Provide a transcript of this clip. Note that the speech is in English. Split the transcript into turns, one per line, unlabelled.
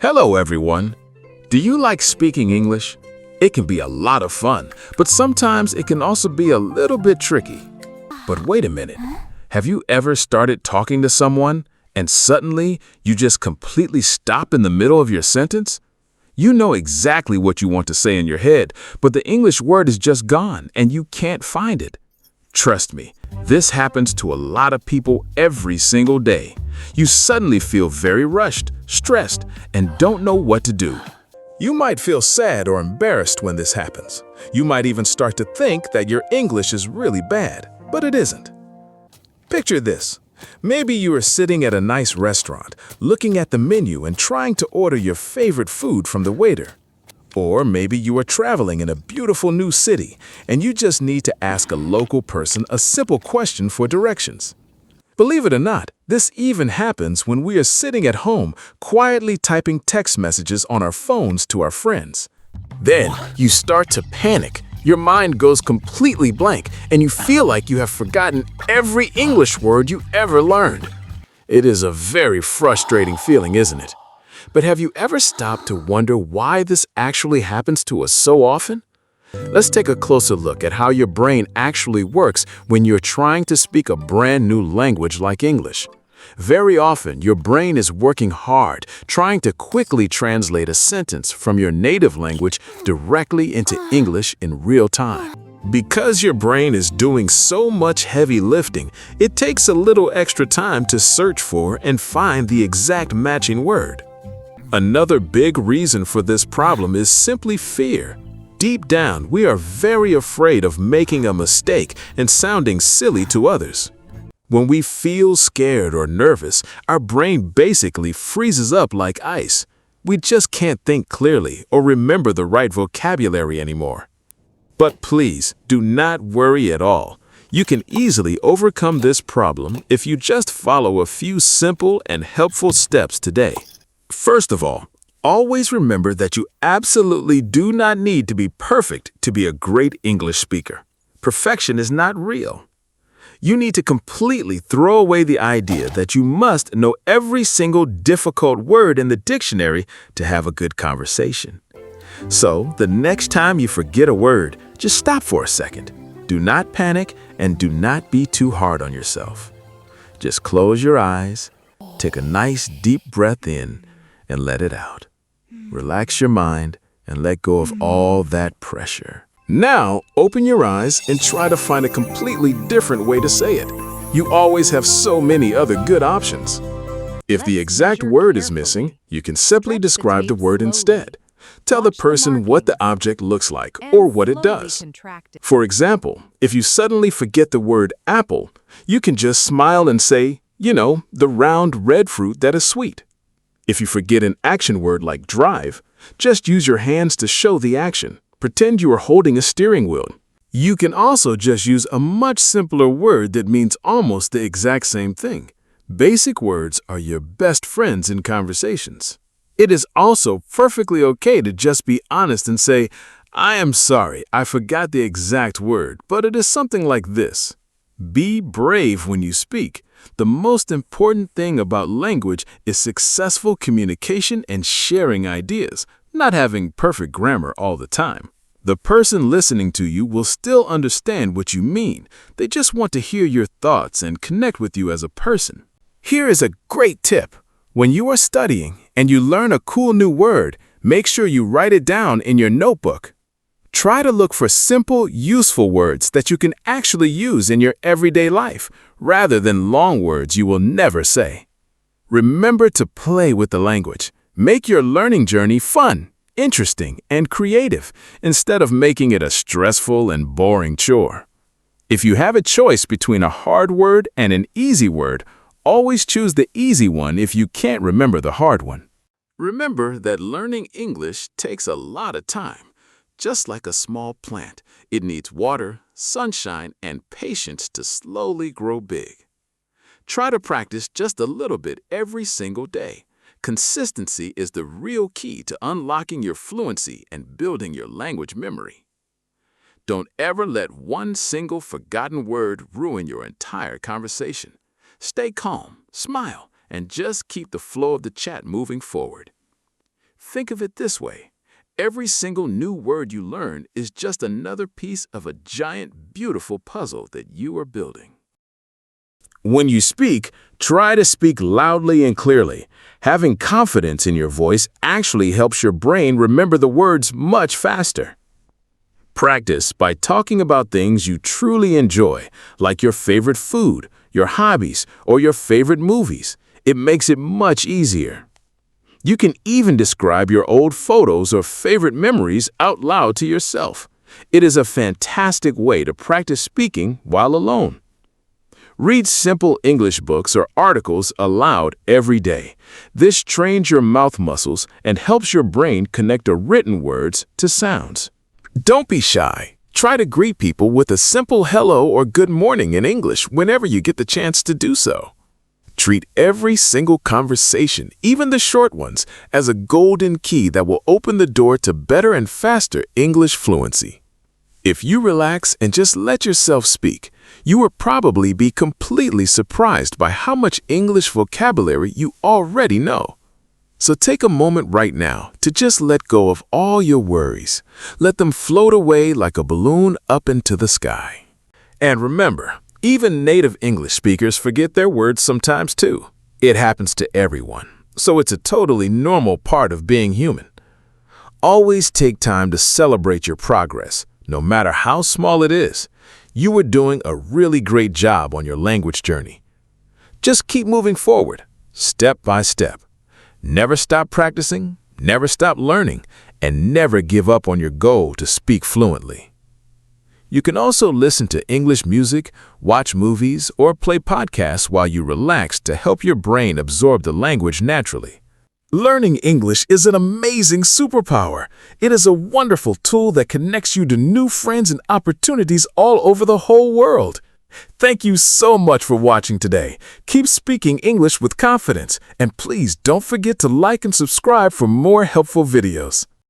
Hello, everyone. Do you like speaking English? It can be a lot of fun, but sometimes it can also be a little bit tricky. But wait a minute. Have you ever started talking to someone and suddenly you just completely stop in the middle of your sentence? You know exactly what you want to say in your head, but the English word is just gone and you can't find it. Trust me, this happens to a lot of people every single day. You suddenly feel very rushed, stressed, and don't know what to do. You might feel sad or embarrassed when this happens. You might even start to think that your English is really bad, but it isn't. Picture this. Maybe you are sitting at a nice restaurant, looking at the menu and trying to order your favorite food from the waiter. Or maybe you are traveling in a beautiful new city and you just need to ask a local person a simple question for directions. Believe it or not, this even happens when we are sitting at home quietly typing text messages on our phones to our friends. Then you start to panic. Your mind goes completely blank and you feel like you have forgotten every English word you ever learned. It is a very frustrating feeling, isn't it? But have you ever stopped to wonder why this actually happens to us so often? Let's take a closer look at how your brain actually works when you're trying to speak a brand new language like English. Very often, your brain is working hard, trying to quickly translate a sentence from your native language directly into English in real time. Because your brain is doing so much heavy lifting, it takes a little extra time to search for and find the exact matching word. Another big reason for this problem is simply fear. Deep down, we are very afraid of making a mistake and sounding silly to others. When we feel scared or nervous, our brain basically freezes up like ice. We just can't think clearly or remember the right vocabulary anymore. But please, do not worry at all. You can easily overcome this problem if you just follow a few simple and helpful steps today. First of all, always remember that you absolutely do not need to be perfect to be a great English speaker. Perfection is not real. You need to completely throw away the idea that you must know every single difficult word in the dictionary to have a good conversation. So, the next time you forget a word, just stop for a second. Do not panic and do not be too hard on yourself. Just close your eyes, take a nice deep breath in, and let it out. Relax your mind and let go of all that pressure. Now, open your eyes and try to find a completely different way to say it. You always have so many other good options. If the exact word is missing, you can simply describe the word instead. Tell the person what the object looks like or what it does. For example, if you suddenly forget the word apple, you can just smile and say, the round red fruit that is sweet. If you forget an action word like drive, just use your hands to show the action. Pretend you are holding a steering wheel. You can also just use a much simpler word that means almost the exact same thing. Basic words are your best friends in conversations. It is also perfectly okay to just be honest and say, I am sorry, I forgot the exact word, but it is something like this. Be brave when you speak. The most important thing about language is successful communication and sharing ideas, not having perfect grammar all the time. The person listening to you will still understand what you mean. They just want to hear your thoughts and connect with you as a person. Here is a great tip. When you are studying and you learn a cool new word, make sure you write it down in your notebook. Try to look for simple, useful words that you can actually use in your everyday life, rather than long words you will never say. Remember to play with the language. Make your learning journey fun, interesting, and creative, instead of making it a stressful and boring chore. If you have a choice between a hard word and an easy word, always choose the easy one if you can't remember the hard one. Remember that learning English takes a lot of time. Just like a small plant, it needs water, sunshine, and patience to slowly grow big. Try to practice just a little bit every single day. Consistency is the real key to unlocking your fluency and building your language memory. Don't ever let one single forgotten word ruin your entire conversation. Stay calm, smile, and just keep the flow of the chat moving forward. Think of it this way. Every single new word you learn is just another piece of a giant, beautiful puzzle that you are building. When you speak, try to speak loudly and clearly. Having confidence in your voice actually helps your brain remember the words much faster. Practice by talking about things you truly enjoy, like your favorite food, your hobbies, or your favorite movies. It makes it much easier. You can even describe your old photos or favorite memories out loud to yourself. It is a fantastic way to practice speaking while alone. Read simple English books or articles aloud every day. This trains your mouth muscles and helps your brain connect written words to sounds. Don't be shy. Try to greet people with a simple hello or good morning in English whenever you get the chance to do so. Treat every single conversation, even the short ones, as a golden key that will open the door to better and faster English fluency. If you relax and just let yourself speak, you will probably be completely surprised by how much English vocabulary you already know. So take a moment right now to just let go of all your worries. Let them float away like a balloon up into the sky. And remember, even native English speakers forget their words sometimes too. It happens to everyone, so it's a totally normal part of being human. Always take time to celebrate your progress, no matter how small it is. You are doing a really great job on your language journey. Just keep moving forward, step by step. Never stop practicing, never stop learning, and never give up on your goal to speak fluently. You can also listen to English music, watch movies, or play podcasts while you relax to help your brain absorb the language naturally. Learning English is an amazing superpower. It is a wonderful tool that connects you to new friends and opportunities all over the whole world. Thank you so much for watching today. Keep speaking English with confidence, and please don't forget to like and subscribe for more helpful videos.